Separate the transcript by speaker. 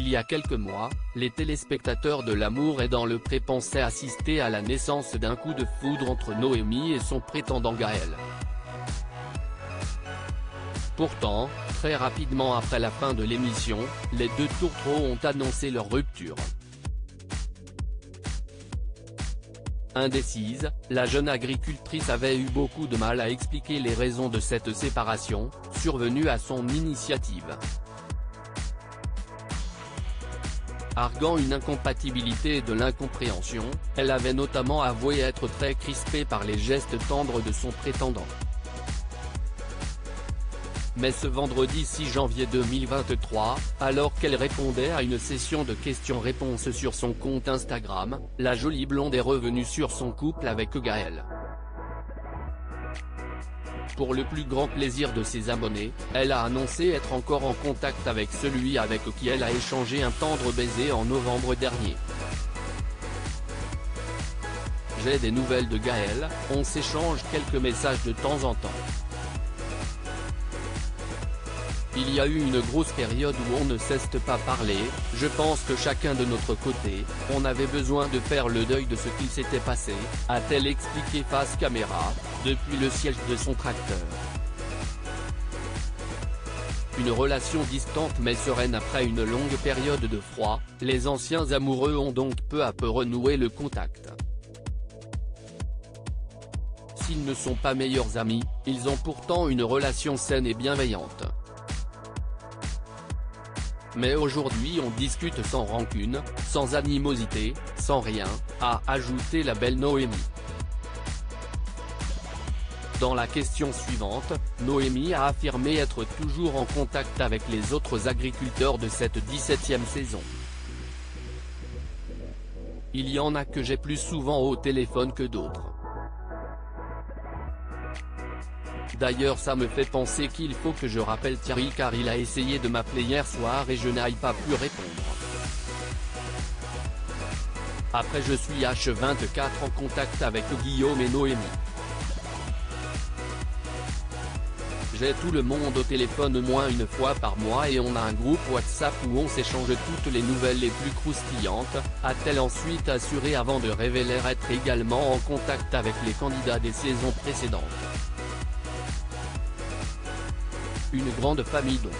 Speaker 1: Il y a quelques mois, les téléspectateurs de L'amour est dans le pré pensaient assister à la naissance d'un coup de foudre entre Noémie et son prétendant Gaël. Pourtant, très rapidement après la fin de l'émission, les deux tourtereaux ont annoncé leur rupture. Indécise, la jeune agricultrice avait eu beaucoup de mal à expliquer les raisons de cette séparation, survenue à son initiative. Arguant une incompatibilité et de l'incompréhension, elle avait notamment avoué être très crispée par les gestes tendres de son prétendant. Mais ce vendredi 6 janvier 2023, alors qu'elle répondait à une session de questions-réponses sur son compte Instagram, la jolie blonde est revenue sur son couple avec Gaël. Pour le plus grand plaisir de ses abonnés, elle a annoncé être encore en contact avec celui avec qui elle a échangé un tendre baiser en novembre dernier. J'ai des nouvelles de Gaël, on s'échange quelques messages de temps en temps. Il y a eu une grosse période où on ne cesse pas parler, je pense que chacun de notre côté, on avait besoin de faire le deuil de ce qui s'était passé, a-t-elle expliqué face caméra, depuis le siège de son tracteur. Une relation distante mais sereine après une longue période de froid, les anciens amoureux ont donc peu à peu renoué le contact. S'ils ne sont pas meilleurs amis, ils ont pourtant une relation saine et bienveillante. Mais aujourd'hui on discute sans rancune, sans animosité, sans rien, a ajouté la belle Noémie. Dans la question suivante, Noémie a affirmé être toujours en contact avec les autres agriculteurs de cette 17e saison. Il y en a que j'ai plus souvent au téléphone que d'autres. D'ailleurs ça me fait penser qu'il faut que je rappelle Thierry car il a essayé de m'appeler hier soir et je n'ai pas pu répondre. Après je suis H24 en contact avec Guillaume et Noémie. J'ai tout le monde au téléphone au moins une fois par mois et on a un groupe WhatsApp où on s'échange toutes les nouvelles les plus croustillantes, a-t-elle ensuite assuré avant de révéler être également en contact avec les candidats des saisons précédentes. Une grande famille donc.